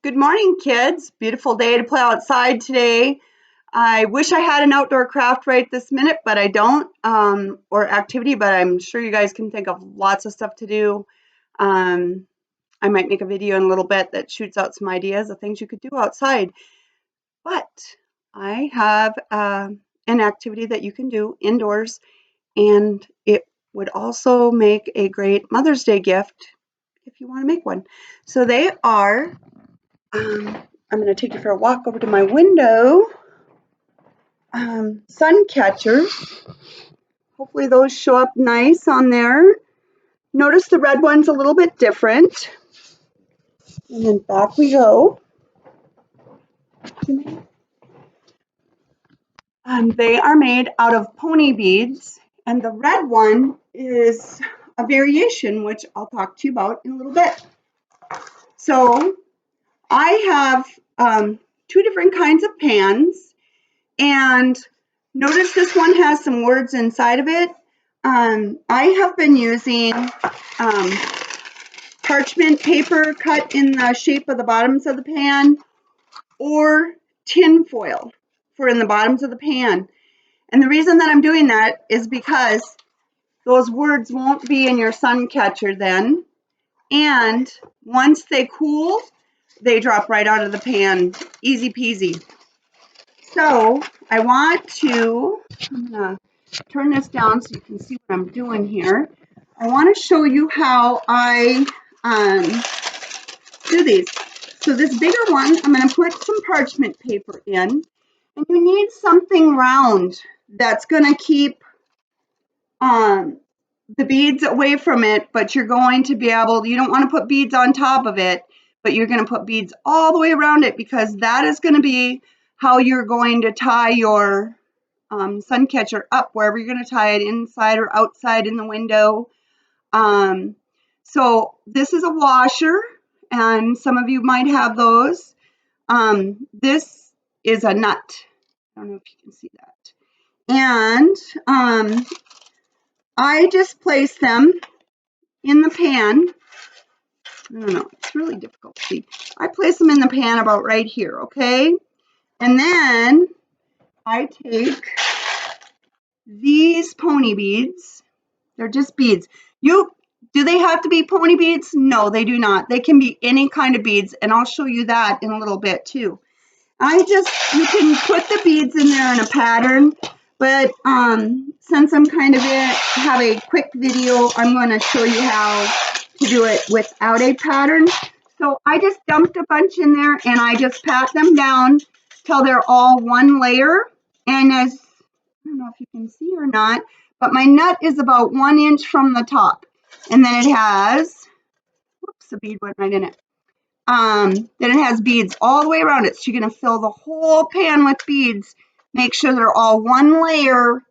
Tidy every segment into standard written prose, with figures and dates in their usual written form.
Good morning, kids. Beautiful day to play outside today. I wish I had an outdoor craft right this minute, but I don't, or activity, but I'm sure you guys can think of lots of stuff to do. Um, I might make a video in a little bit that shoots out some ideas of things you could do outside. But I have an activity that you can do indoors, and it would also make a great Mother's Day gift if you want to make one. So they are I'm going to take you for a walk over to my window. Suncatchers. Hopefully those show up nice on there. Notice the red one's a little bit different. And then back we go. They are made out of pony beads. And the red one is a variation, which I'll talk to you about in a little bit. So I have two different kinds of pans. And notice this one has some words inside of it. I have been using parchment paper cut in the shape of the bottoms of the pan or tin foil for in the bottoms of the pan. And the reason that I'm doing that is because those words won't be in your sun catcher then. And once they cool, they drop right out of the pan. Easy peasy. So I'm gonna turn this down so you can see what I'm doing here. I want to show you how I do these. So this bigger one, I'm going to put some parchment paper in, and you need something round that's going to keep the beads away from it, but you're going to be able, you don't want to put beads on top of it, but you're going to put beads all the way around it because that is going to be how you're going to tie your sun catcher up, wherever you're going to tie it, inside or outside in the window. So this is a washer, and some of you might have those. This is a nut. I don't know if you can see that. And I just place them in the pan. I don't know, it's really difficult to see. I place them in the pan about right here, okay? And then I take these pony beads. They're just beads. Do they have to be pony beads? No, they do not. They can be any kind of beads, and I'll show you that in a little bit too. You can put the beads in there in a pattern, but since I'm have a quick video, I'm going to show you how to do it without a pattern. So I just dumped a bunch in there, and I just pat them down till they're all one layer. And I don't know if you can see or not, but my nut is about 1 inch from the top. And then it has, whoops, a bead went right in it. Then it has beads all the way around it. So you're going to fill the whole pan with beads. Make sure they're all one layer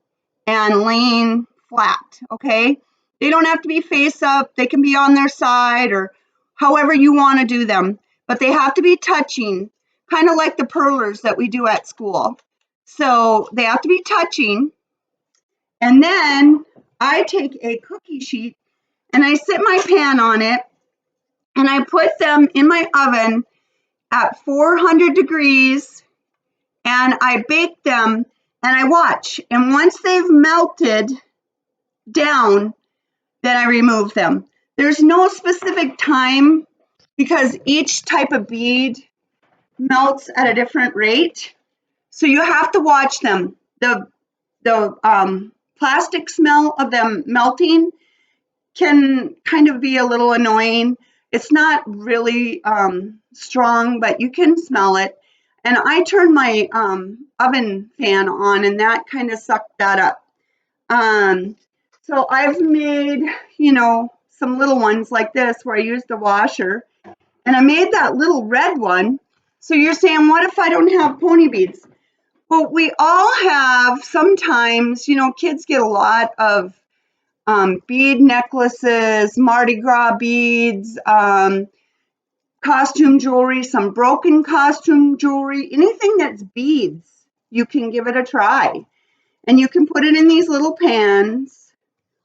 and laying flat, okay? They don't have to be face up. They can be on their side or however you want to do them. But they have to be touching, kind of like the perlers that we do at school. So they have to be touching. And then I take a cookie sheet and I sit my pan on it and I put them in my oven at 400 degrees and I bake them and I watch. And once they've melted down, then I remove them. There's no specific time because each type of bead melts at a different rate. So you have to watch them. The plastic smell of them melting can kind of be a little annoying. It's not really strong, but you can smell it. And I turn my oven fan on, and that kind of sucked that up. So I've made, some little ones like this where I used a washer, and I made that little red one. So you're saying, what if I don't have pony beads? Well, we all have sometimes, kids get a lot of bead necklaces, Mardi Gras beads, costume jewelry, some broken costume jewelry, anything that's beads, you can give it a try. And you can put it in these little pans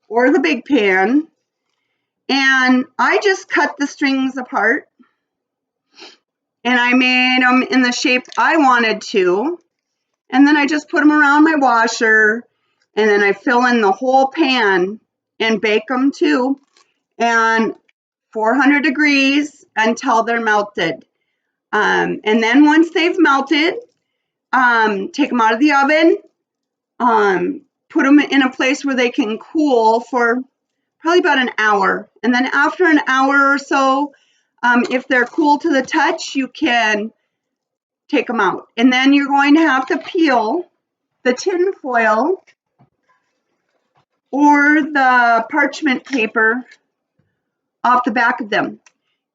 or the big pan. And I just cut the strings apart. and I made them in the shape I wanted to. And then I just put them around my washer, and then I fill in the whole pan and bake them too, and 400 degrees until they're melted. And then once they've melted, take them out of the oven, put them in a place where they can cool for probably about an hour. And then after an hour or so, if they're cool to the touch, you can take them out. And then you're going to have to peel the tin foil or the parchment paper off the back of them.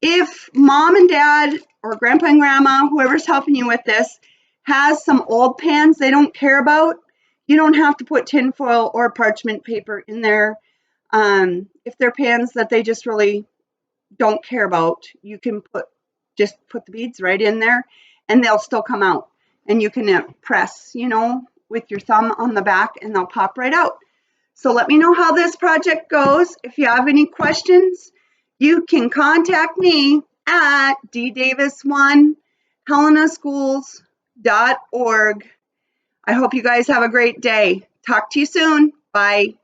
If mom and dad or grandpa and grandma, whoever's helping you with this, has some old pans they don't care about, you don't have to put tin foil or parchment paper in there. If they're pans that they just really don't care about, you can just put the beads right in there and they'll still come out. And you can press, with your thumb on the back and they'll pop right out. So let me know how this project goes. If you have any questions, you can contact me at ddavis1helenaschools.org. I hope you guys have a great day. Talk to you soon. Bye.